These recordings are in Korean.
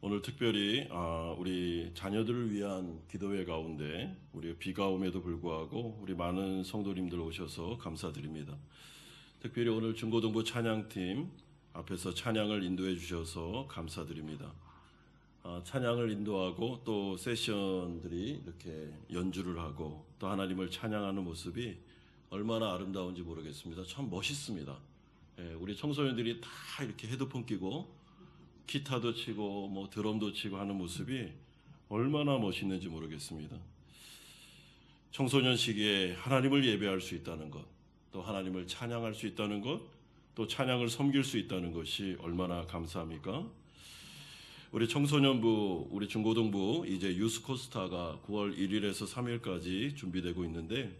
오늘 특별히 우리 자녀들을 위한 기도회 가운데 우리 비가 오에도 불구하고 우리 많은 성도님들 오셔서 감사드립니다. 특별히 오늘 중고등부 찬양팀 앞에서 찬양을 인도해 주셔서 감사드립니다. 찬양을 인도하고 또 세션들이 이렇게 연주를 하고 또 하나님을 찬양하는 모습이 얼마나 아름다운지 모르겠습니다. 참 멋있습니다. 우리 청소년들이 다 이렇게 헤드폰 끼고 기타도 치고 뭐 드럼도 치고 하는 모습이 얼마나 멋있는지 모르겠습니다. 청소년 시기에 하나님을 예배할 수 있다는 것, 또 하나님을 찬양할 수 있다는 것, 또 찬양을 섬길 수 있다는 것이 얼마나 감사합니까? 우리 청소년부, 우리 중고등부 이제 유스코스타가 9월 1일에서 3일까지 준비되고 있는데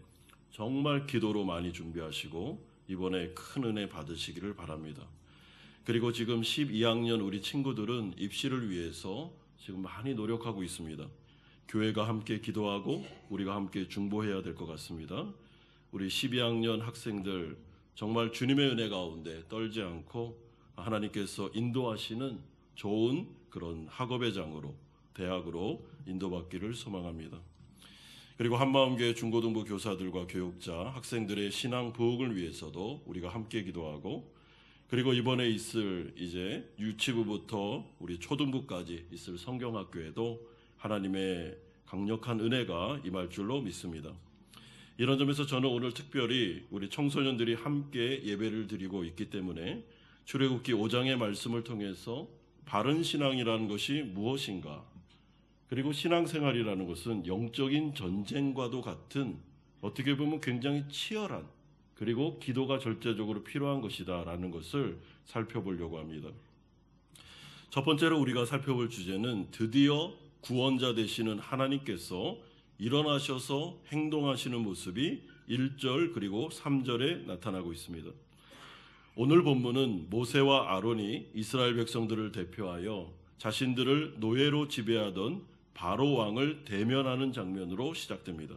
정말 기도로 많이 준비하시고 이번에 큰 은혜 받으시기를 바랍니다. 그리고 지금 12학년 우리 친구들은 입시를 위해서 지금 많이 노력하고 있습니다. 교회가 함께 기도하고 우리가 함께 중보해야 될 것 같습니다. 우리 12학년 학생들 정말 주님의 은혜 가운데 떨지 않고 하나님께서 인도하시는 좋은 그런 학업의 장으로 대학으로 인도받기를 소망합니다. 그리고 한마음교회 중고등부 교사들과 교육자, 학생들의 신앙 부흥을 위해서도 우리가 함께 기도하고 그리고 이번에 있을 이제 유치부부터 우리 초등부까지 있을 성경학교에도 하나님의 강력한 은혜가 임할 줄로 믿습니다. 이런 점에서 저는 오늘 특별히 우리 청소년들이 함께 예배를 드리고 있기 때문에 출애굽기 5장의 말씀을 통해서 바른 신앙이라는 것이 무엇인가, 그리고 신앙생활이라는 것은 영적인 전쟁과도 같은 어떻게 보면 굉장히 치열한 그리고 기도가 절대적으로 필요한 것이다라는 것을 살펴보려고 합니다. 첫 번째로 우리가 살펴볼 주제는 드디어 구원자 되시는 하나님께서 일어나셔서 행동하시는 모습이 1절 그리고 3절에 나타나고 있습니다. 오늘 본문은 모세와 아론이 이스라엘 백성들을 대표하여 자신들을 노예로 지배하던 바로 왕을 대면하는 장면으로 시작됩니다.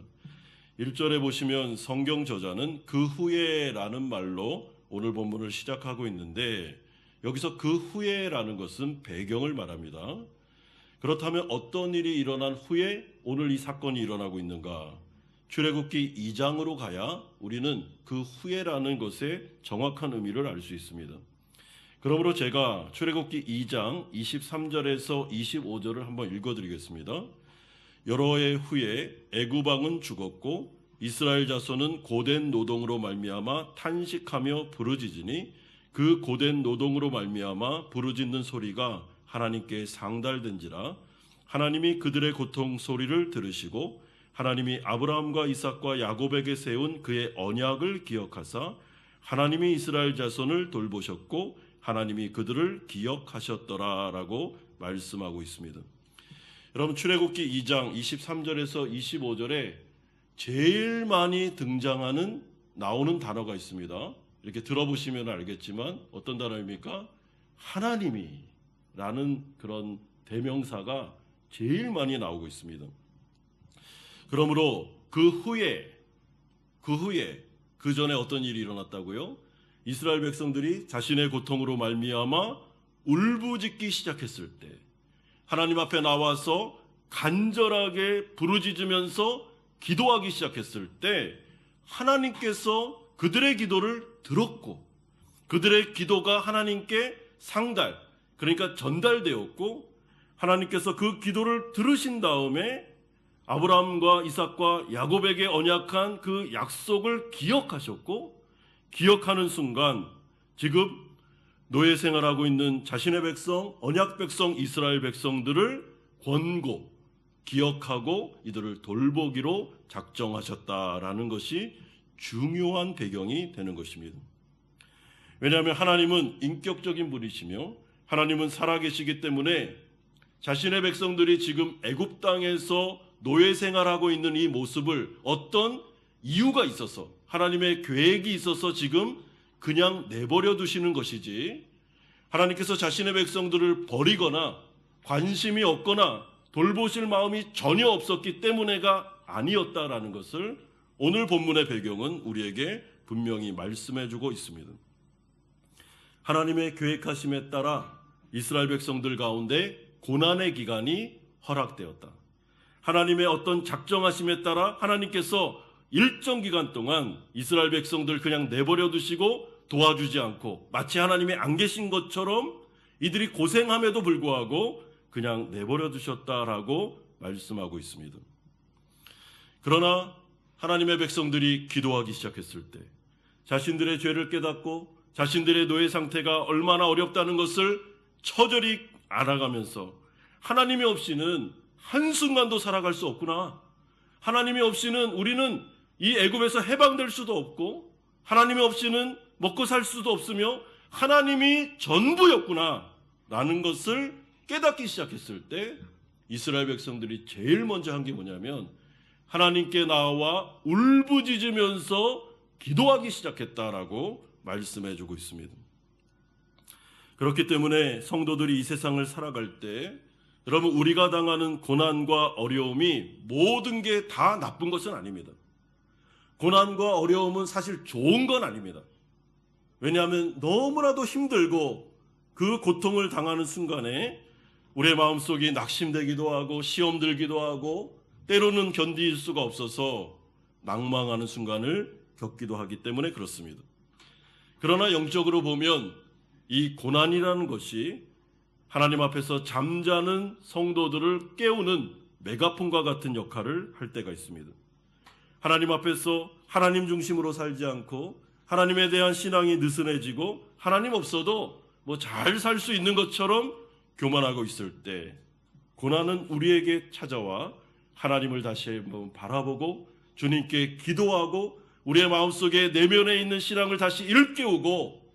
1절에 보시면 성경 저자는 그 후에라는 말로 오늘 본문을 시작하고 있는데 여기서 그 후에라는 것은 배경을 말합니다. 그렇다면 어떤 일이 일어난 후에 오늘 이 사건이 일어나고 있는가? 출애굽기 2장으로 가야 우리는 그 후에라는 것의 정확한 의미를 알 수 있습니다. 그러므로 제가 출애굽기 2장 23절에서 25절을 한번 읽어드리겠습니다. 여러 해 후에 애굽 왕은 죽었고 이스라엘 자손은 고된 노동으로 말미암아 탄식하며 부르짖으니 그 고된 노동으로 말미암아 부르짖는 소리가 하나님께 상달된지라. 하나님이 그들의 고통 소리를 들으시고 하나님이 아브라함과 이삭과 야곱에게 세운 그의 언약을 기억하사 하나님이 이스라엘 자손을 돌보셨고 하나님이 그들을 기억하셨더라라고 말씀하고 있습니다. 여러분, 출애굽기 2장 23절에서 25절에 제일 많이 나오는 단어가 있습니다. 이렇게 들어보시면 알겠지만 어떤 단어입니까? 하나님이라는 그런 대명사가 제일 많이 나오고 있습니다. 그러므로 그 후에 그 전에 어떤 일이 일어났다고요? 이스라엘 백성들이 자신의 고통으로 말미암아 울부짖기 시작했을 때 하나님 앞에 나와서 간절하게 부르짖으면서 기도하기 시작했을 때 하나님께서 그들의 기도를 들었고 그들의 기도가 하나님께 그러니까 전달되었고 하나님께서 그 기도를 들으신 다음에 아브라함과 이삭과 야곱에게 언약한 그 약속을 기억하셨고 기억하는 순간 지금 노예 생활하고 있는 자신의 백성, 언약 백성 이스라엘 백성들을 권고, 기억하고 이들을 돌보기로 작정하셨다라는 것이 중요한 배경이 되는 것입니다. 왜냐하면 하나님은 인격적인 분이시며 하나님은 살아계시기 때문에 자신의 백성들이 지금 애굽 땅에서 노예 생활하고 있는 이 모습을 어떤 이유가 있어서 하나님의 계획이 있어서 지금 그냥 내버려 두시는 것이지 하나님께서 자신의 백성들을 버리거나 관심이 없거나 돌보실 마음이 전혀 없었기 때문에가 아니었다라는 것을 오늘 본문의 배경은 우리에게 분명히 말씀해주고 있습니다. 하나님의 계획하심에 따라 이스라엘 백성들 가운데 고난의 기간이 허락되었다. 하나님의 어떤 작정하심에 따라 하나님께서 일정 기간 동안 이스라엘 백성들 그냥 내버려 두시고 도와주지 않고 마치 하나님이 안 계신 것처럼 이들이 고생함에도 불구하고 그냥 내버려 두셨다라고 말씀하고 있습니다. 그러나 하나님의 백성들이 기도하기 시작했을 때 자신들의 죄를 깨닫고 자신들의 노예 상태가 얼마나 어렵다는 것을 처절히 알아가면서 하나님이 없이는 한순간도 살아갈 수 없구나. 하나님이 없이는 우리는 이 애굽에서 해방될 수도 없고 하나님이 없이는 먹고 살 수도 없으며 하나님이 전부였구나 라는 것을 깨닫기 시작했을 때 이스라엘 백성들이 제일 먼저 한 게 뭐냐면 하나님께 나와 울부짖으면서 기도하기 시작했다라고 말씀해주고 있습니다. 그렇기 때문에 성도들이 이 세상을 살아갈 때 여러분 우리가 당하는 고난과 어려움이 모든 게 다 나쁜 것은 아닙니다. 고난과 어려움은 사실 좋은 건 아닙니다. 왜냐하면 너무나도 힘들고 그 고통을 당하는 순간에 우리의 마음속이 낙심되기도 하고 시험 들기도 하고 때로는 견딜 수가 없어서 낭망하는 순간을 겪기도 하기 때문에 그렇습니다. 그러나 영적으로 보면 이 고난이라는 것이 하나님 앞에서 잠자는 성도들을 깨우는 메가폰과 같은 역할을 할 때가 있습니다. 하나님 앞에서 하나님 중심으로 살지 않고 하나님에 대한 신앙이 느슨해지고 하나님 없어도 뭐 잘 살 수 있는 것처럼 교만하고 있을 때 고난은 우리에게 찾아와 하나님을 다시 한번 바라보고 주님께 기도하고 우리의 마음속에 내면에 있는 신앙을 다시 일깨우고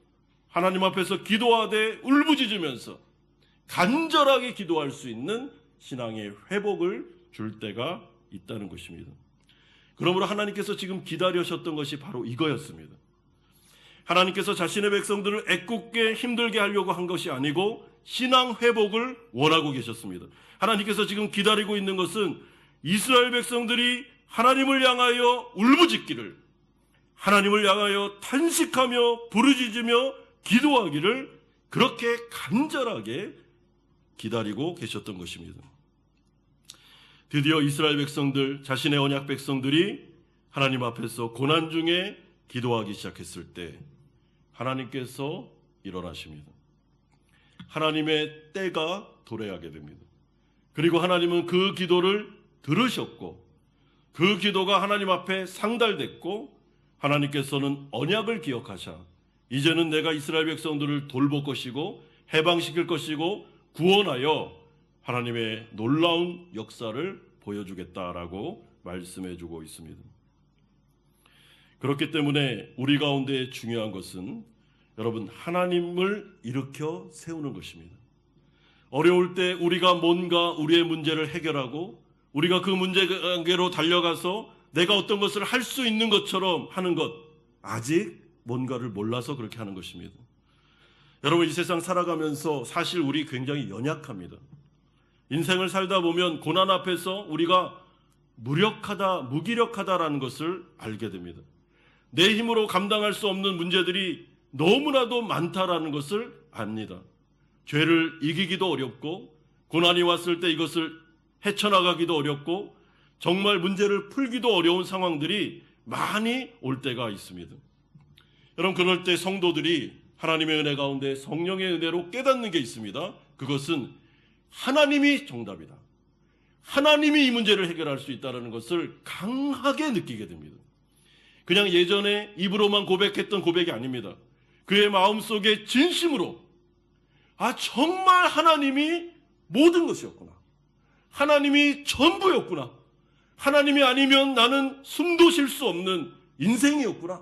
하나님 앞에서 기도하되 울부짖으면서 간절하게 기도할 수 있는 신앙의 회복을 줄 때가 있다는 것입니다. 그러므로 하나님께서 지금 기다리셨던 것이 바로 이거였습니다. 하나님께서 자신의 백성들을 애꿎게 힘들게 하려고 한 것이 아니고 신앙 회복을 원하고 계셨습니다. 하나님께서 지금 기다리고 있는 것은 이스라엘 백성들이 하나님을 향하여 울부짖기를, 하나님을 향하여 탄식하며 부르짖으며 기도하기를 그렇게 간절하게 기다리고 계셨던 것입니다. 드디어 이스라엘 백성들, 자신의 언약 백성들이 하나님 앞에서 고난 중에 기도하기 시작했을 때 하나님께서 일어나십니다. 하나님의 때가 도래하게 됩니다. 그리고 하나님은 그 기도를 들으셨고 그 기도가 하나님 앞에 상달됐고 하나님께서는 언약을 기억하셔 이제는 내가 이스라엘 백성들을 돌볼 것이고 해방시킬 것이고 구원하여 하나님의 놀라운 역사를 보여주겠다라고 말씀해주고 있습니다. 그렇기 때문에 우리 가운데 중요한 것은 여러분 하나님을 일으켜 세우는 것입니다. 어려울 때 우리가 뭔가 우리의 문제를 해결하고 우리가 그 문제로 달려가서 내가 어떤 것을 할 수 있는 것처럼 하는 것, 아직 뭔가를 몰라서 그렇게 하는 것입니다. 여러분 이 세상 살아가면서 사실 우리 굉장히 연약합니다. 인생을 살다 보면 고난 앞에서 우리가 무력하다, 무기력하다라는 것을 알게 됩니다. 내 힘으로 감당할 수 없는 문제들이 너무나도 많다라는 것을 압니다. 죄를 이기기도 어렵고 고난이 왔을 때 이것을 헤쳐나가기도 어렵고 정말 문제를 풀기도 어려운 상황들이 많이 올 때가 있습니다. 여러분 그럴 때 성도들이 하나님의 은혜 가운데 성령의 은혜로 깨닫는 게 있습니다. 그것은 하나님이 정답이다. 하나님이 이 문제를 해결할 수 있다는 것을 강하게 느끼게 됩니다. 그냥 예전에 입으로만 고백했던 고백이 아닙니다. 그의 마음속에 진심으로 정말 하나님이 모든 것이었구나. 하나님이 전부였구나. 하나님이 아니면 나는 숨도 쉴 수 없는 인생이었구나.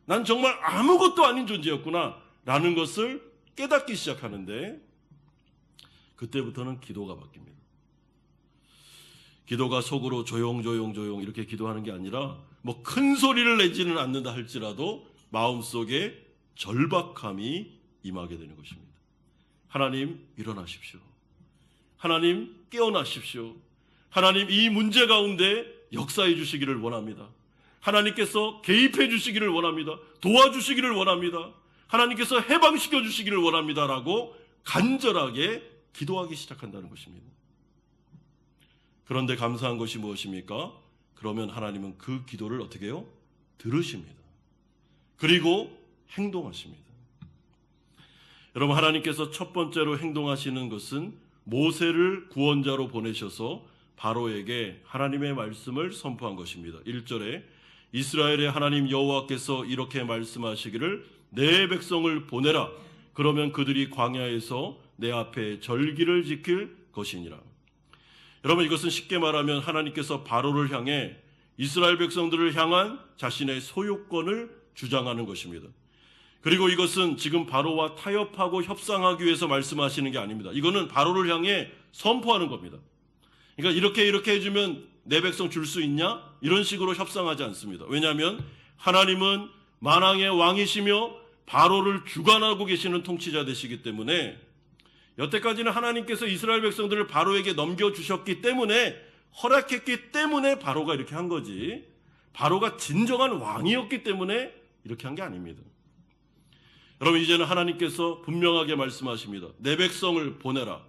난 정말 아무것도 아닌 존재였구나 라는 것을 깨닫기 시작하는데 그때부터는 기도가 바뀝니다. 기도가 속으로 조용 이렇게 기도하는 게 아니라 뭐 큰 소리를 내지는 않는다 할지라도 마음속에 절박함이 임하게 되는 것입니다. 하나님 일어나십시오. 하나님 깨어나십시오. 하나님 이 문제 가운데 역사해 주시기를 원합니다. 하나님께서 개입해 주시기를 원합니다. 도와주시기를 원합니다. 하나님께서 해방시켜 주시기를 원합니다라고 간절하게 기도하기 시작한다는 것입니다. 그런데 감사한 것이 무엇입니까? 그러면 하나님은 그 기도를 어떻게 해요? 들으십니다. 그리고 행동하십니다. 여러분, 하나님께서 첫 번째로 행동하시는 것은 모세를 구원자로 보내셔서 바로에게 하나님의 말씀을 선포한 것입니다. 1절에 이스라엘의 하나님 여호와께서 이렇게 말씀하시기를 내 백성을 보내라. 그러면 그들이 광야에서 내 앞에 절기를 지킬 것이니라. 여러분, 이것은 쉽게 말하면 하나님께서 바로를 향해 이스라엘 백성들을 향한 자신의 소유권을 주장하는 것입니다. 그리고 이것은 지금 바로와 타협하고 협상하기 위해서 말씀하시는 게 아닙니다. 이거는 바로를 향해 선포하는 겁니다. 그러니까 이렇게 해주면 내 백성 줄 수 있냐? 이런 식으로 협상하지 않습니다. 왜냐하면 하나님은 만왕의 왕이시며 바로를 주관하고 계시는 통치자 되시기 때문에 여태까지는 하나님께서 이스라엘 백성들을 바로에게 넘겨주셨기 때문에, 허락했기 때문에 바로가 이렇게 한 거지, 바로가 진정한 왕이었기 때문에 이렇게 한 게 아닙니다. 여러분, 이제는 하나님께서 분명하게 말씀하십니다. 내 백성을 보내라.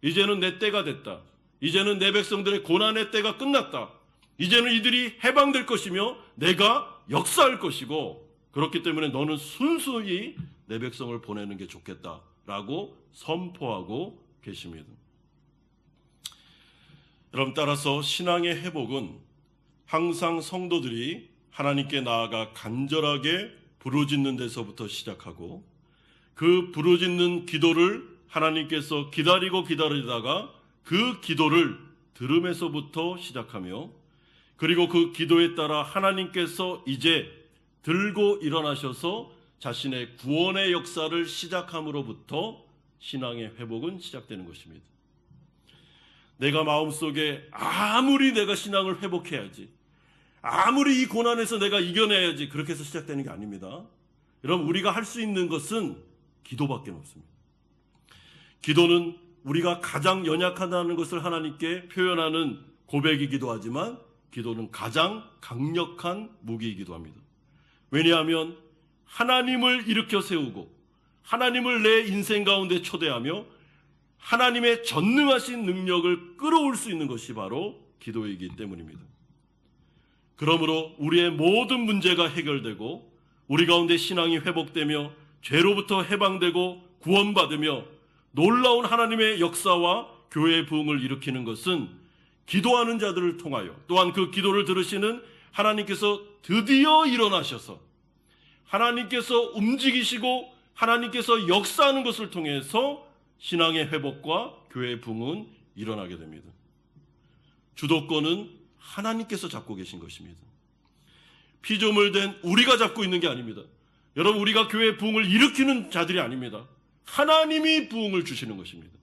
이제는 내 때가 됐다. 이제는 내 백성들의 고난의 때가 끝났다. 이제는 이들이 해방될 것이며 내가 역사할 것이고, 그렇기 때문에 너는 순수히 내 백성을 보내는 게 좋겠다라고 선포하고 계십니다. 여러분, 따라서 신앙의 회복은 항상 성도들이 하나님께 나아가 간절하게 부르짖는 데서부터 시작하고, 그 부르짖는 기도를 하나님께서 기다리다가 그 기도를 들음에서부터 시작하며, 그리고 그 기도에 따라 하나님께서 이제 들고 일어나셔서 자신의 구원의 역사를 시작함으로부터 신앙의 회복은 시작되는 것입니다. 내가 마음속에 아무리 내가 신앙을 회복해야지, 아무리 이 고난에서 내가 이겨내야지, 그렇게 해서 시작되는 게 아닙니다. 여러분, 우리가 할 수 있는 것은 기도밖에 없습니다. 기도는 우리가 가장 연약하다는 것을 하나님께 표현하는 고백이기도 하지만, 기도는 가장 강력한 무기이기도 합니다. 왜냐하면 하나님을 일으켜 세우고 하나님을 내 인생 가운데 초대하며 하나님의 전능하신 능력을 끌어올 수 있는 것이 바로 기도이기 때문입니다. 그러므로 우리의 모든 문제가 해결되고 우리 가운데 신앙이 회복되며 죄로부터 해방되고 구원받으며 놀라운 하나님의 역사와 교회의 부흥을 일으키는 것은 기도하는 자들을 통하여, 또한 그 기도를 들으시는 하나님께서 드디어 일어나셔서 하나님께서 움직이시고 하나님께서 역사하는 것을 통해서 신앙의 회복과 교회의 부흥은 일어나게 됩니다. 주도권은 하나님께서 잡고 계신 것입니다. 피조물 된 우리가 잡고 있는 게 아닙니다. 여러분, 우리가 교회의 부흥을 일으키는 자들이 아닙니다. 하나님이 부흥을 주시는 것입니다.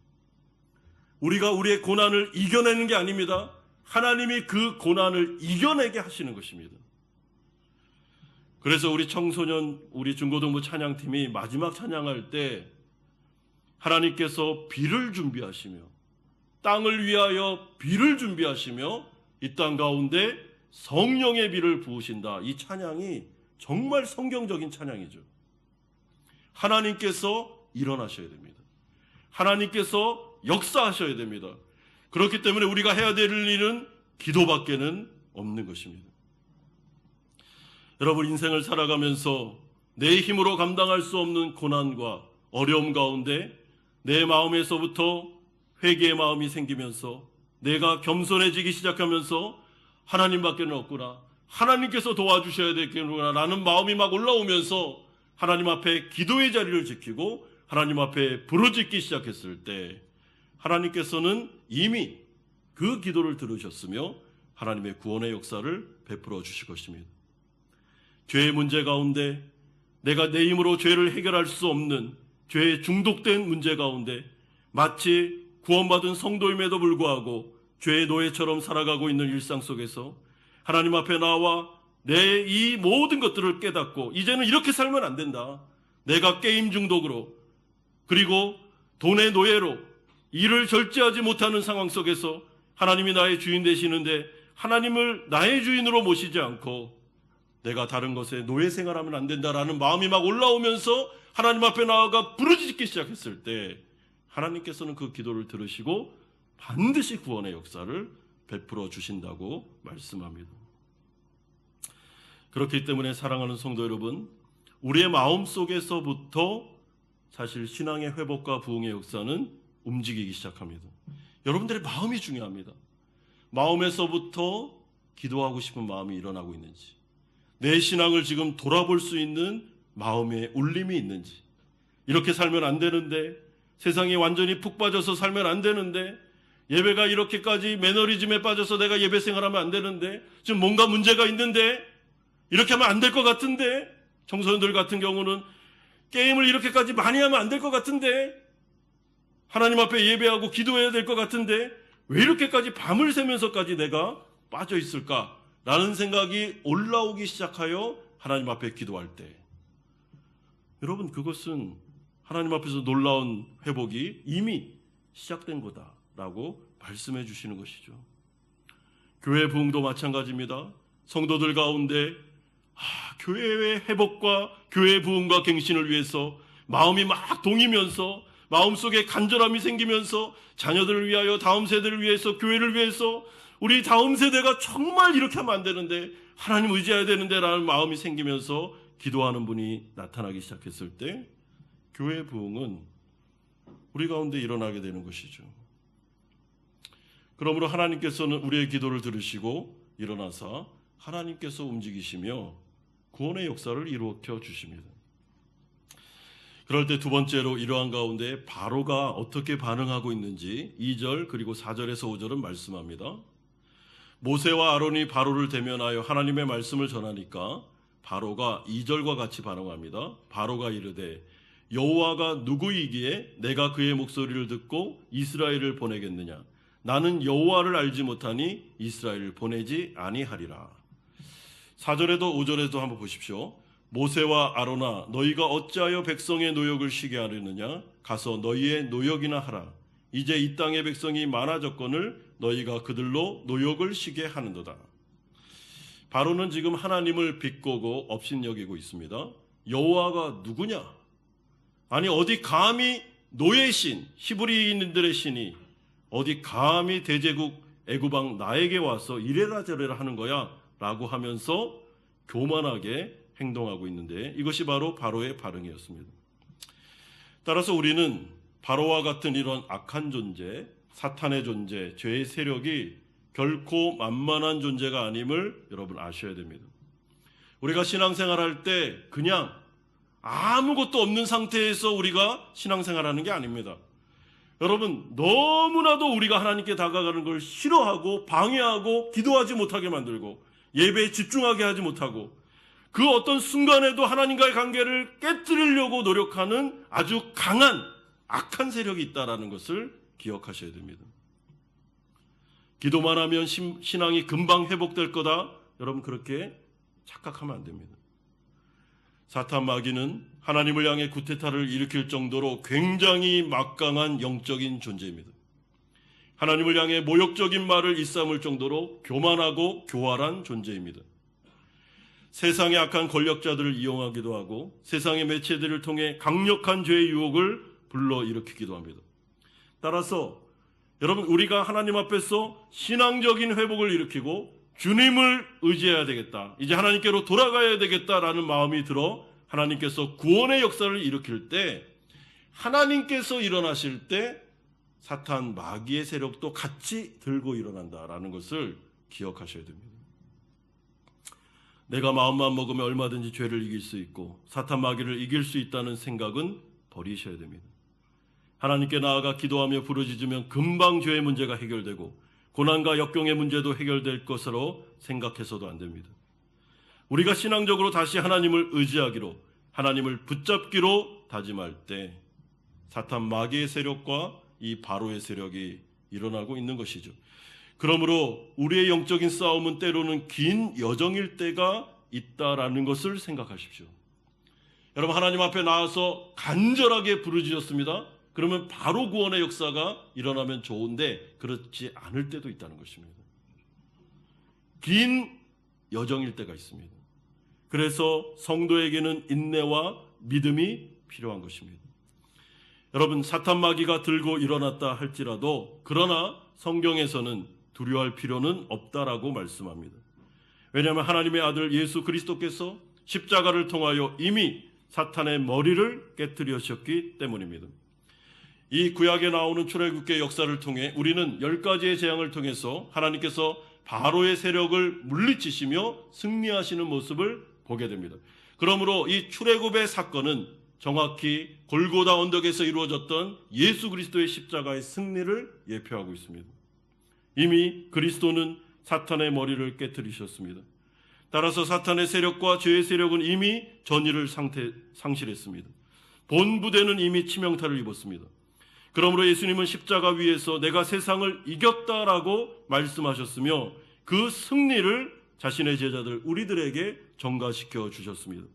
우리가 우리의 고난을 이겨내는 게 아닙니다. 하나님이 그 고난을 이겨내게 하시는 것입니다. 그래서 우리 청소년, 우리 중고등부 찬양팀이 마지막 찬양할 때 하나님께서 비를 준비하시며 땅을 위하여 비를 준비하시며 이 땅 가운데 성령의 비를 부으신다. 이 찬양이 정말 성경적인 찬양이죠. 하나님께서 일어나셔야 됩니다. 하나님께서 역사하셔야 됩니다. 그렇기 때문에 우리가 해야 될 일은 기도밖에는 없는 것입니다. 여러분, 인생을 살아가면서 내 힘으로 감당할 수 없는 고난과 어려움 가운데 내 마음에서부터 회개의 마음이 생기면서 내가 겸손해지기 시작하면서 하나님밖에는 없구나, 하나님께서 도와주셔야 되겠구나 라는 마음이 막 올라오면서 하나님 앞에 기도의 자리를 지키고 하나님 앞에 부르짖기 시작했을 때 하나님께서는 이미 그 기도를 들으셨으며 하나님의 구원의 역사를 베풀어 주실 것입니다. 죄의 문제 가운데, 내가 내 힘으로 죄를 해결할 수 없는 죄에 중독된 문제 가운데 마치 구원받은 성도임에도 불구하고 죄의 노예처럼 살아가고 있는 일상 속에서 하나님 앞에 나와 내 이 모든 것들을 깨닫고 이제는 이렇게 살면 안 된다. 내가 게임 중독으로, 그리고 돈의 노예로, 일을 절제하지 못하는 상황 속에서 하나님이 나의 주인 되시는데 하나님을 나의 주인으로 모시지 않고 내가 다른 것에 노예 생활하면 안 된다라는 마음이 막 올라오면서 하나님 앞에 나아가 부르짖기 시작했을 때 하나님께서는 그 기도를 들으시고 반드시 구원의 역사를 베풀어 주신다고 말씀합니다. 그렇기 때문에 사랑하는 성도 여러분, 우리의 마음 속에서부터 사실 신앙의 회복과 부흥의 역사는 움직이기 시작합니다. 여러분들의 마음이 중요합니다. 마음에서부터 기도하고 싶은 마음이 일어나고 있는지, 내 신앙을 지금 돌아볼 수 있는 마음의 울림이 있는지, 이렇게 살면 안 되는데, 세상에 완전히 푹 빠져서 살면 안 되는데, 예배가 이렇게까지 매너리즘에 빠져서 내가 예배 생활하면 안 되는데, 지금 뭔가 문제가 있는데, 이렇게 하면 안 될 것 같은데, 청소년들 같은 경우는 게임을 이렇게까지 많이 하면 안 될 것 같은데, 하나님 앞에 예배하고 기도해야 될 것 같은데, 왜 이렇게까지 밤을 새면서까지 내가 빠져 있을까라는 생각이 올라오기 시작하여 하나님 앞에 기도할 때, 여러분, 그것은 하나님 앞에서 놀라운 회복이 이미 시작된 거다라고 말씀해 주시는 것이죠. 교회 부흥도 마찬가지입니다. 성도들 가운데 교회의 회복과 교회의 부흥과 갱신을 위해서 마음이 막 동이면서 마음속에 간절함이 생기면서 자녀들을 위하여, 다음 세대를 위해서, 교회를 위해서, 우리 다음 세대가 정말 이렇게 하면 안 되는데, 하나님 의지해야 되는데 라는 마음이 생기면서 기도하는 분이 나타나기 시작했을 때 교회 부흥은 우리 가운데 일어나게 되는 것이죠. 그러므로 하나님께서는 우리의 기도를 들으시고 일어나사 하나님께서 움직이시며 구원의 역사를 이루어 주십니다. 그럴 때 두 번째로 이러한 가운데 바로가 어떻게 반응하고 있는지 2절 그리고 4절에서 5절은 말씀합니다. 모세와 아론이 바로를 대면하여 하나님의 말씀을 전하니까 바로가 2절과 같이 반응합니다. 바로가 이르되 여호와가 누구이기에 내가 그의 목소리를 듣고 이스라엘을 보내겠느냐? 나는 여호와를 알지 못하니 이스라엘을 보내지 아니하리라. 4절에도 5절에도 한번 보십시오. 모세와 아론아, 너희가 어찌하여 백성의 노역을 쉬게 하려느냐? 가서 너희의 노역이나 하라. 이제 이 땅의 백성이 많아졌거늘 너희가 그들로 노역을 쉬게 하는도다. 바로는 지금 하나님을 비꼬고 업신여기고 있습니다. 여호와가 누구냐? 아니 어디 감히 노예 신, 히브리인들의 신이 어디 감히 대제국 애굽왕 나에게 와서 이래라 저래라 하는 거야? 라고 하면서 교만하게 행동하고 있는데, 이것이 바로 바로의 반응이었습니다. 따라서 우리는 바로와 같은 이런 악한 존재, 사탄의 존재, 죄의 세력이 결코 만만한 존재가 아님을 여러분 아셔야 됩니다. 우리가 신앙생활할 때 그냥 아무것도 없는 상태에서 우리가 신앙생활하는 게 아닙니다. 여러분, 너무나도 우리가 하나님께 다가가는 걸 싫어하고 방해하고 기도하지 못하게 만들고 예배에 집중하게 하지 못하고 그 어떤 순간에도 하나님과의 관계를 깨뜨리려고 노력하는 아주 강한 악한 세력이 있다는 것을 기억하셔야 됩니다. 기도만 하면 신앙이 금방 회복될 거다, 여러분 그렇게 착각하면 안 됩니다. 사탄 마귀는 하나님을 향해 구테타를 일으킬 정도로 굉장히 막강한 영적인 존재입니다. 하나님을 향해 모욕적인 말을 일삼을 정도로 교만하고 교활한 존재입니다. 세상의 악한 권력자들을 이용하기도 하고 세상의 매체들을 통해 강력한 죄의 유혹을 불러일으키기도 합니다. 따라서 여러분, 우리가 하나님 앞에서 신앙적인 회복을 일으키고 주님을 의지해야 되겠다, 이제 하나님께로 돌아가야 되겠다라는 마음이 들어 하나님께서 구원의 역사를 일으킬 때, 하나님께서 일어나실 때 사탄 마귀의 세력도 같이 들고 일어난다라는 것을 기억하셔야 됩니다. 내가 마음만 먹으면 얼마든지 죄를 이길 수 있고 사탄 마귀를 이길 수 있다는 생각은 버리셔야 됩니다. 하나님께 나아가 기도하며 부르짖으면 금방 죄의 문제가 해결되고 고난과 역경의 문제도 해결될 것으로 생각해서도 안 됩니다. 우리가 신앙적으로 다시 하나님을 의지하기로, 하나님을 붙잡기로 다짐할 때 사탄 마귀의 세력과 이 바로의 세력이 일어나고 있는 것이죠. 그러므로 우리의 영적인 싸움은 때로는 긴 여정일 때가 있다라는 것을 생각하십시오. 여러분, 하나님 앞에 나와서 간절하게 부르짖었습니다. 그러면 바로 구원의 역사가 일어나면 좋은데 그렇지 않을 때도 있다는 것입니다. 긴 여정일 때가 있습니다. 그래서 성도에게는 인내와 믿음이 필요한 것입니다. 여러분, 사탄 마귀가 들고 일어났다 할지라도 그러나 성경에서는 두려워할 필요는 없다라고 말씀합니다. 왜냐하면 하나님의 아들 예수 그리스도께서 십자가를 통하여 이미 사탄의 머리를 깨뜨리셨기 때문입니다. 이 구약에 나오는 출애굽기의 역사를 통해 우리는 10가지의 재앙을 통해서 하나님께서 바로의 세력을 물리치시며 승리하시는 모습을 보게 됩니다. 그러므로 이 출애굽의 사건은 정확히 골고다 언덕에서 이루어졌던 예수 그리스도의 십자가의 승리를 예표하고 있습니다. 이미 그리스도는 사탄의 머리를 깨뜨리셨습니다. 따라서 사탄의 세력과 죄의 세력은 이미 전의를 상실했습니다. 본부대는 이미 치명타를 입었습니다. 그러므로 예수님은 십자가 위에서 내가 세상을 이겼다라고 말씀하셨으며 그 승리를 자신의 제자들 우리들에게 전가시켜 주셨습니다.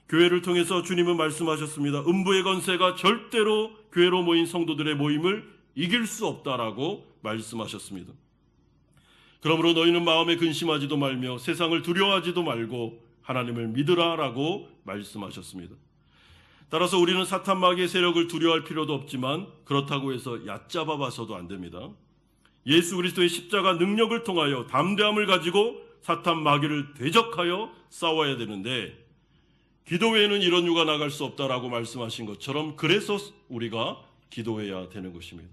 교회를 통해서 주님은 말씀하셨습니다. 음부의 권세가 절대로 교회로 모인 성도들의 모임을 이길 수 없다라고 말씀하셨습니다. 그러므로 너희는 마음에 근심하지도 말며 세상을 두려워하지도 말고 하나님을 믿으라라고 말씀하셨습니다. 따라서 우리는 사탄 마귀의 세력을 두려워할 필요도 없지만 그렇다고 해서 얕잡아 봐서도 안 됩니다. 예수 그리스도의 십자가 능력을 통하여 담대함을 가지고 사탄 마귀를 대적하여 싸워야 되는데 기도회에는 이런 유가 나갈 수 없다라고 말씀하신 것처럼 그래서 우리가 기도해야 되는 것입니다.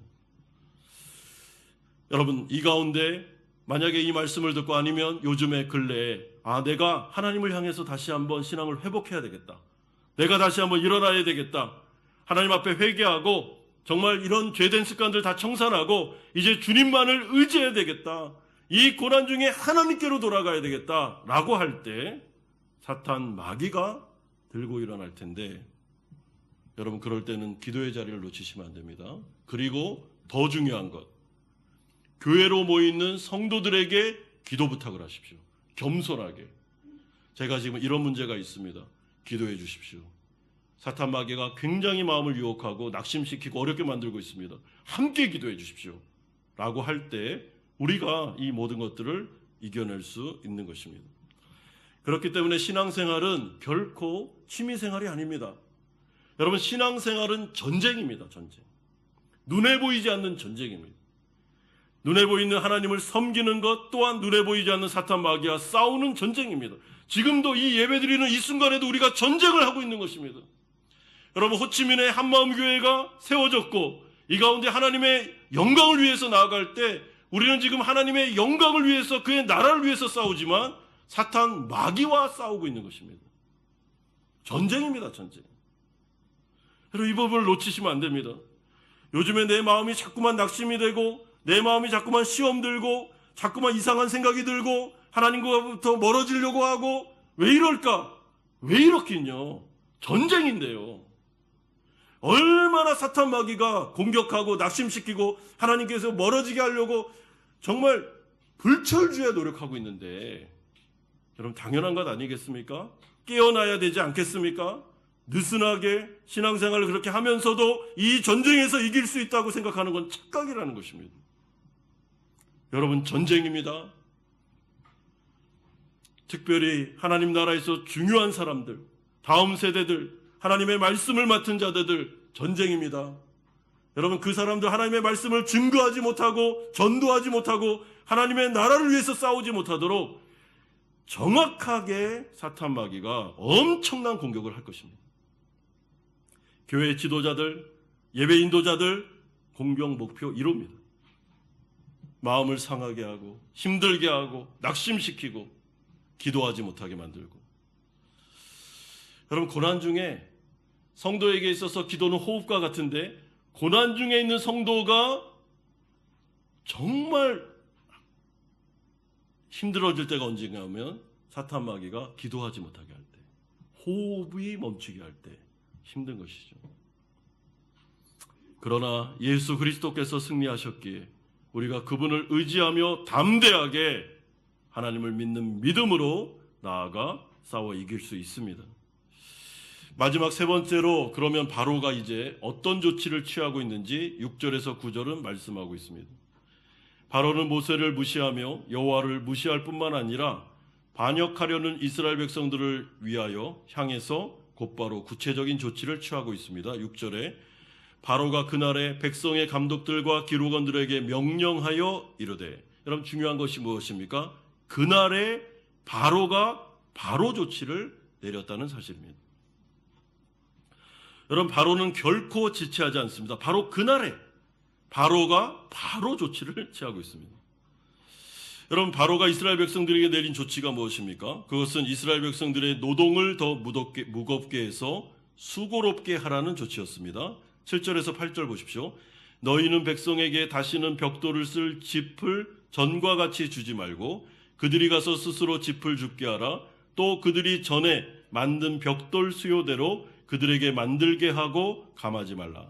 여러분, 이 가운데 만약에 이 말씀을 듣고 아니면 요즘에 근래에 내가 하나님을 향해서 다시 한번 신앙을 회복해야 되겠다. 내가 다시 한번 일어나야 되겠다. 하나님 앞에 회개하고 정말 이런 죄된 습관들 다 청산하고 이제 주님만을 의지해야 되겠다. 이 고난 중에 하나님께로 돌아가야 되겠다라고 할 때 사탄 마귀가 들고 일어날 텐데 여러분, 그럴 때는 기도의 자리를 놓치시면 안 됩니다. 그리고 더 중요한 것, 교회로 모이는 성도들에게 기도 부탁을 하십시오. 겸손하게. 제가 지금 이런 문제가 있습니다. 기도해 주십시오. 사탄 마귀가 굉장히 마음을 유혹하고 낙심시키고 어렵게 만들고 있습니다. 함께 기도해 주십시오. 라고 할 때 우리가 이 모든 것들을 이겨낼 수 있는 것입니다. 그렇기 때문에 신앙생활은 결코 취미생활이 아닙니다. 여러분, 신앙생활은 전쟁입니다. 전쟁. 눈에 보이지 않는 전쟁입니다. 눈에 보이는 하나님을 섬기는 것 또한 눈에 보이지 않는 사탄 마귀와 싸우는 전쟁입니다. 지금도 이 예배드리는 이 순간에도 우리가 전쟁을 하고 있는 것입니다. 여러분, 호치민의 한마음 교회가 세워졌고 이 가운데 하나님의 영광을 위해서 나아갈 때 우리는 지금 하나님의 영광을 위해서 그의 나라를 위해서 싸우지만 사탄 마귀와 싸우고 있는 것입니다. 전쟁입니다. 전쟁. 여러분, 이 부분을 놓치시면 안 됩니다. 요즘에 내 마음이 자꾸만 낙심이 되고 내 마음이 자꾸만 시험 들고 자꾸만 이상한 생각이 들고 하나님과부터 멀어지려고 하고 왜 이럴까? 왜 이렇긴요? 전쟁인데요. 얼마나 사탄 마귀가 공격하고 낙심시키고 하나님께서 멀어지게 하려고 정말 불철주야 노력하고 있는데 여러분, 당연한 것 아니겠습니까? 깨어나야 되지 않겠습니까? 느슨하게 신앙생활을 그렇게 하면서도 이 전쟁에서 이길 수 있다고 생각하는 건 착각이라는 것입니다. 여러분, 전쟁입니다. 특별히 하나님 나라에서 중요한 사람들, 다음 세대들, 하나님의 말씀을 맡은 자들 전쟁입니다. 여러분, 그 사람들 하나님의 말씀을 증거하지 못하고 전도하지 못하고 하나님의 나라를 위해서 싸우지 못하도록 정확하게 사탄 마귀가 엄청난 공격을 할 것입니다. 교회 지도자들, 예배 인도자들 공격 목표 이룹니다. 마음을 상하게 하고 힘들게 하고 낙심시키고 기도하지 못하게 만들고. 여러분, 고난 중에 성도에게 있어서 기도는 호흡과 같은데 고난 중에 있는 성도가 정말 힘들어질 때가 언젠가 하면 사탄 마귀가 기도하지 못하게 할 때, 호흡이 멈추게 할 때 힘든 것이죠. 그러나 예수 그리스도께서 승리하셨기에 우리가 그분을 의지하며 담대하게 하나님을 믿는 믿음으로 나아가 싸워 이길 수 있습니다. 마지막 세 번째로, 그러면 바로가 이제 어떤 조치를 취하고 있는지 6절에서 9절은 말씀하고 있습니다. 바로는 모세를 무시하며 여호와를 무시할 뿐만 아니라 반역하려는 이스라엘 백성들을 위하여 향해서 곧바로 구체적인 조치를 취하고 있습니다. 6절에 바로가 그날에 백성의 감독들과 기록원들에게 명령하여 이르되, 여러분 중요한 것이 무엇입니까? 그날에 바로가 바로 조치를 내렸다는 사실입니다. 여러분, 바로는 결코 지체하지 않습니다. 바로 그날에 바로가 바로 조치를 취하고 있습니다. 여러분, 바로가 이스라엘 백성들에게 내린 조치가 무엇입니까? 그것은 이스라엘 백성들의 노동을 더 무겁게 해서 수고롭게 하라는 조치였습니다. 7절에서 8절 보십시오. 너희는 백성에게 다시는 벽돌을 쓸 짚을 전과 같이 주지 말고 그들이 가서 스스로 짚을 줍게 하라. 또 그들이 전에 만든 벽돌 수요대로 그들에게 만들게 하고 감하지 말라.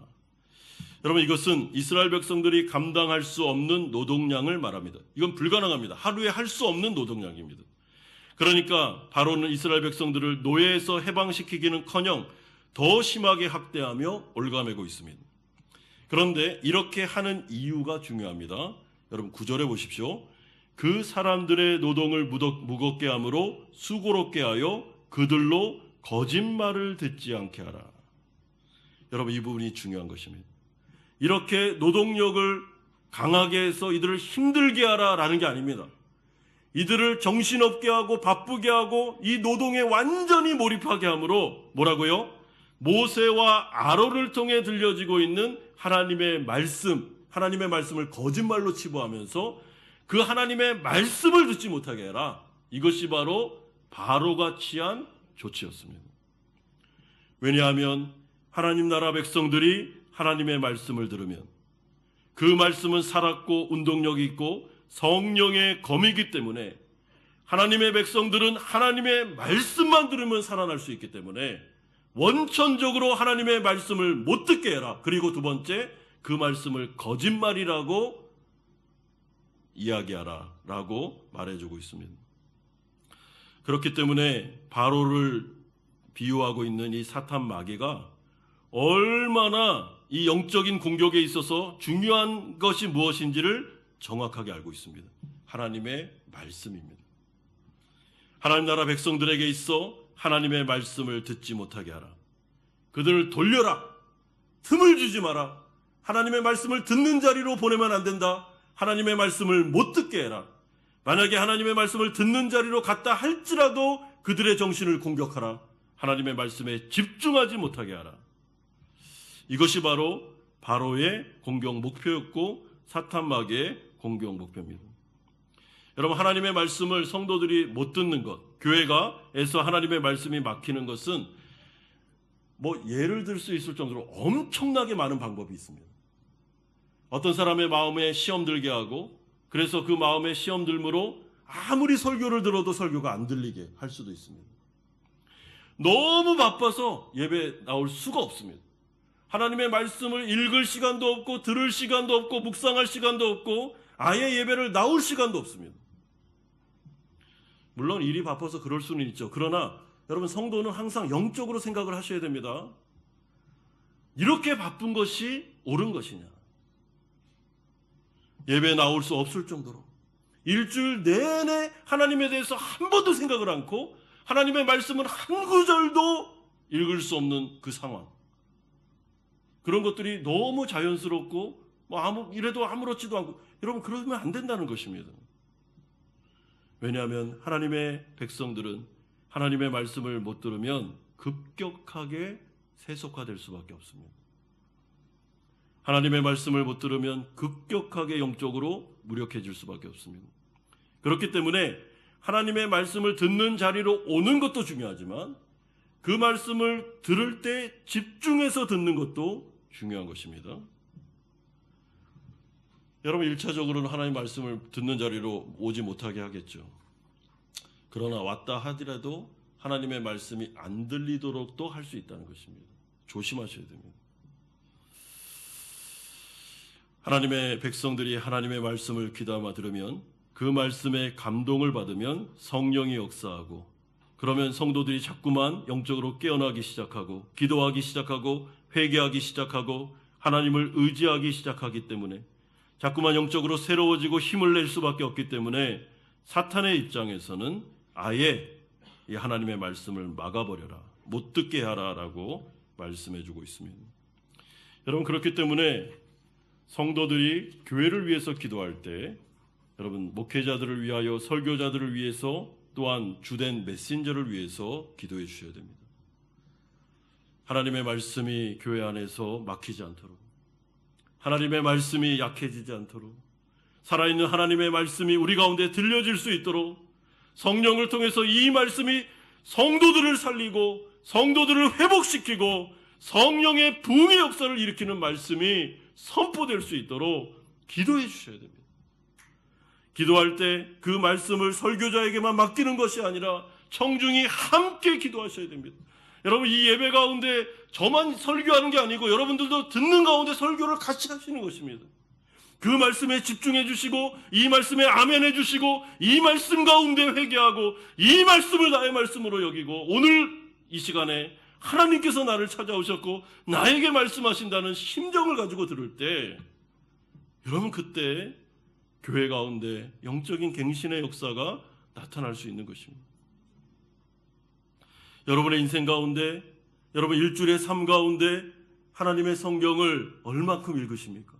여러분, 이것은 이스라엘 백성들이 감당할 수 없는 노동량을 말합니다. 이건 불가능합니다. 하루에 할 수 없는 노동량입니다. 그러니까 바로는 이스라엘 백성들을 노예에서 해방시키기는커녕 더 심하게 학대하며 올가매고 있습니다. 그런데 이렇게 하는 이유가 중요합니다. 여러분 9절에 보십시오. 그 사람들의 노동을 무겁게 함으로 수고롭게 하여 그들로 거짓말을 듣지 않게 하라. 여러분, 이 부분이 중요한 것입니다. 이렇게 노동력을 강하게 해서 이들을 힘들게 하라라는 게 아닙니다. 이들을 정신없게 하고 바쁘게 하고 이 노동에 완전히 몰입하게 함으로 뭐라고요? 모세와 아론을 통해 들려지고 있는 하나님의 말씀을 거짓말로 치부하면서 그 하나님의 말씀을 듣지 못하게 해라. 이것이 바로 바로가 취한 조치였습니다. 왜냐하면 하나님 나라 백성들이 하나님의 말씀을 들으면 그 말씀은 살았고 운동력이 있고 성령의 검이기 때문에 하나님의 백성들은 하나님의 말씀만 들으면 살아날 수 있기 때문에 원천적으로 하나님의 말씀을 못 듣게 해라. 그리고 두 번째, 그 말씀을 거짓말이라고 이야기하라 라고 말해주고 있습니다. 그렇기 때문에 바로를 비유하고 있는 이 사탄 마귀가 얼마나 이 영적인 공격에 있어서 중요한 것이 무엇인지를 정확하게 알고 있습니다. 하나님의 말씀입니다. 하나님 나라 백성들에게 있어 하나님의 말씀을 듣지 못하게 하라. 그들을 돌려라. 틈을 주지 마라. 하나님의 말씀을 듣는 자리로 보내면 안 된다. 하나님의 말씀을 못 듣게 해라. 만약에 하나님의 말씀을 듣는 자리로 갔다 할지라도 그들의 정신을 공격하라. 하나님의 말씀에 집중하지 못하게 하라. 이것이 바로 바로의 공격 목표였고 사탄 마귀의 공격 목표입니다. 여러분, 하나님의 말씀을 성도들이 못 듣는 것, 교회가에서 하나님의 말씀이 막히는 것은 예를 들 수 있을 정도로 엄청나게 많은 방법이 있습니다. 어떤 사람의 마음에 시험 들게 하고 그래서 그 마음에 시험 들므로 아무리 설교를 들어도 설교가 안 들리게 할 수도 있습니다. 너무 바빠서 예배 나올 수가 없습니다. 하나님의 말씀을 읽을 시간도 없고 들을 시간도 없고 묵상할 시간도 없고 아예 예배를 나올 시간도 없습니다. 물론 일이 바빠서 그럴 수는 있죠. 그러나 여러분, 성도는 항상 영적으로 생각을 하셔야 됩니다. 이렇게 바쁜 것이 옳은 것이냐? 예배 나올 수 없을 정도로 일주일 내내 하나님에 대해서 한 번도 생각을 않고 하나님의 말씀을 한 구절도 읽을 수 없는 그 상황, 그런 것들이 너무 자연스럽고 이래도 아무렇지도 않고, 여러분, 그러면 안 된다는 것입니다. 왜냐하면 하나님의 백성들은 하나님의 말씀을 못 들으면 급격하게 세속화될 수밖에 없습니다. 하나님의 말씀을 못 들으면 급격하게 영적으로 무력해질 수밖에 없습니다. 그렇기 때문에 하나님의 말씀을 듣는 자리로 오는 것도 중요하지만 그 말씀을 들을 때 집중해서 듣는 것도 중요한 것입니다. 여러분, 1차적으로는 하나님의 말씀을 듣는 자리로 오지 못하게 하겠죠. 그러나 왔다 하더라도 하나님의 말씀이 안 들리도록 또 할 수 있다는 것입니다. 조심하셔야 됩니다. 하나님의 백성들이 하나님의 말씀을 귀담아 들으면 그 말씀에 감동을 받으면 성령이 역사하고, 그러면 성도들이 자꾸만 영적으로 깨어나기 시작하고 기도하기 시작하고 회개하기 시작하고 하나님을 의지하기 시작하기 때문에 자꾸만 영적으로 새로워지고 힘을 낼 수밖에 없기 때문에 사탄의 입장에서는 아예 이 하나님의 말씀을 막아버려라, 못 듣게 하라라고 말씀해주고 있습니다. 여러분, 그렇기 때문에 성도들이 교회를 위해서 기도할 때 여러분, 목회자들을 위하여, 설교자들을 위해서, 또한 주된 메신저를 위해서 기도해 주셔야 됩니다. 하나님의 말씀이 교회 안에서 막히지 않도록, 하나님의 말씀이 약해지지 않도록, 살아있는 하나님의 말씀이 우리 가운데 들려질 수 있도록 성령을 통해서 이 말씀이 성도들을 살리고 성도들을 회복시키고 성령의 부흥의 역사를 일으키는 말씀이 선포될 수 있도록 기도해 주셔야 됩니다. 기도할 때 그 말씀을 설교자에게만 맡기는 것이 아니라 청중이 함께 기도하셔야 됩니다. 여러분, 이 예배 가운데 저만 설교하는 게 아니고 여러분들도 듣는 가운데 설교를 같이 하시는 것입니다. 그 말씀에 집중해 주시고 이 말씀에 아멘해 주시고 이 말씀 가운데 회개하고 이 말씀을 나의 말씀으로 여기고 오늘 이 시간에 하나님께서 나를 찾아오셨고 나에게 말씀하신다는 심정을 가지고 들을 때 여러분, 그때 교회 가운데 영적인 갱신의 역사가 나타날 수 있는 것입니다. 여러분의 인생 가운데, 여러분 일주일의 삶 가운데 하나님의 성경을 얼마큼 읽으십니까?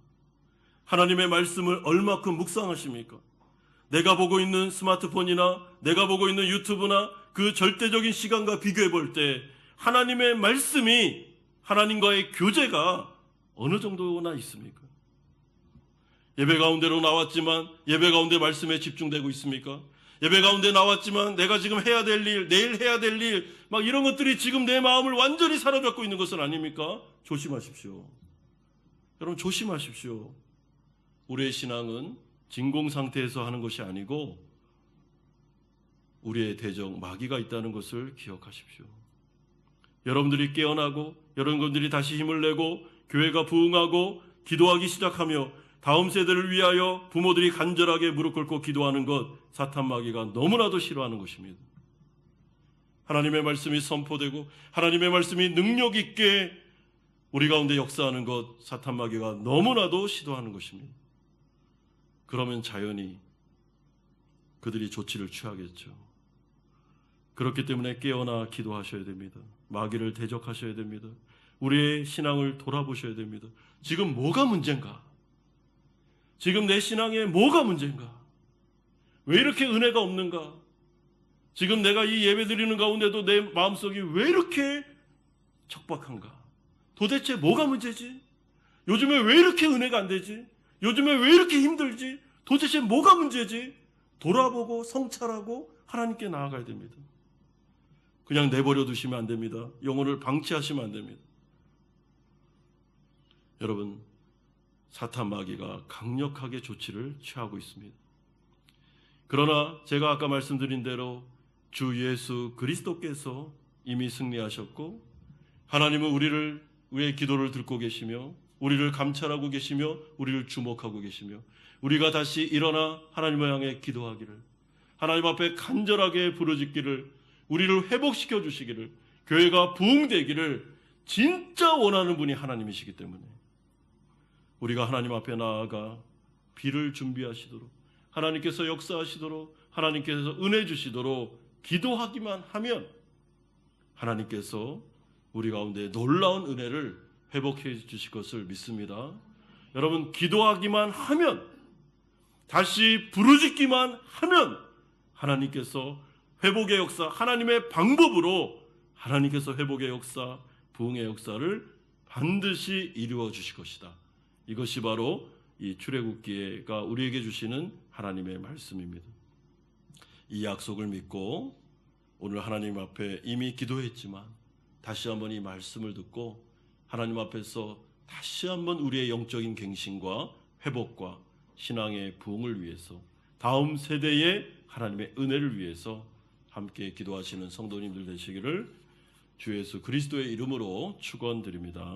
하나님의 말씀을 얼마큼 묵상하십니까? 내가 보고 있는 스마트폰이나 내가 보고 있는 유튜브나 그 절대적인 시간과 비교해 볼 때 하나님의 말씀이, 하나님과의 교제가 어느 정도나 있습니까? 예배 가운데로 나왔지만 예배 가운데 말씀에 집중되고 있습니까? 예배 가운데 나왔지만 내가 지금 해야 될 일, 내일 해야 될 일, 막 이런 것들이 지금 내 마음을 완전히 사로잡고 있는 것은 아닙니까? 조심하십시오. 여러분, 조심하십시오. 우리의 신앙은 진공 상태에서 하는 것이 아니고 우리의 대적 마귀가 있다는 것을 기억하십시오. 여러분들이 깨어나고 여러분들이 다시 힘을 내고 교회가 부흥하고 기도하기 시작하며 다음 세대를 위하여 부모들이 간절하게 무릎 꿇고 기도하는 것, 사탄 마귀가 너무나도 싫어하는 것입니다. 하나님의 말씀이 선포되고 하나님의 말씀이 능력 있게 우리 가운데 역사하는 것, 사탄 마귀가 너무나도 시도하는 것입니다. 그러면 자연히 그들이 조치를 취하겠죠. 그렇기 때문에 깨어나 기도하셔야 됩니다. 마귀를 대적하셔야 됩니다. 우리의 신앙을 돌아보셔야 됩니다. 지금 뭐가 문제인가? 지금 내 신앙에 뭐가 문제인가? 왜 이렇게 은혜가 없는가? 지금 내가 이 예배 드리는 가운데도 내 마음속이 왜 이렇게 척박한가? 도대체 뭐가 문제지? 요즘에 왜 이렇게 은혜가 안 되지? 요즘에 왜 이렇게 힘들지? 도대체 뭐가 문제지? 돌아보고 성찰하고 하나님께 나아가야 됩니다. 그냥 내버려 두시면 안 됩니다. 영혼을 방치하시면 안 됩니다. 여러분, 사탄 마귀가 강력하게 조치를 취하고 있습니다. 그러나 제가 아까 말씀드린 대로 주 예수 그리스도께서 이미 승리하셨고 하나님은 우리의 기도를 듣고 계시며 우리를 감찰하고 계시며 우리를 주목하고 계시며 우리가 다시 일어나 하나님을 향해 기도하기를, 하나님 앞에 간절하게 부르짖기를, 우리를 회복시켜 주시기를, 교회가 부흥되기를 진짜 원하는 분이 하나님이시기 때문에 우리가 하나님 앞에 나아가 비를 준비하시도록, 하나님께서 역사하시도록, 하나님께서 은혜 주시도록 기도하기만 하면 하나님께서 우리 가운데 놀라운 은혜를 회복해 주실 것을 믿습니다. 여러분, 기도하기만 하면, 다시 부르짖기만 하면 하나님께서 회복의 역사, 하나님의 방법으로 하나님께서 회복의 역사, 부흥의 역사를 반드시 이루어 주실 것이다. 이것이 바로 이 출애굽기가 우리에게 주시는 하나님의 말씀입니다. 이 약속을 믿고 오늘 하나님 앞에 이미 기도했지만 다시 한번 이 말씀을 듣고 하나님 앞에서 다시 한번 우리의 영적인 갱신과 회복과 신앙의 부흥을 위해서, 다음 세대의 하나님의 은혜를 위해서 함께 기도하시는 성도님들 되시기를 주 예수 그리스도의 이름으로 축원드립니다.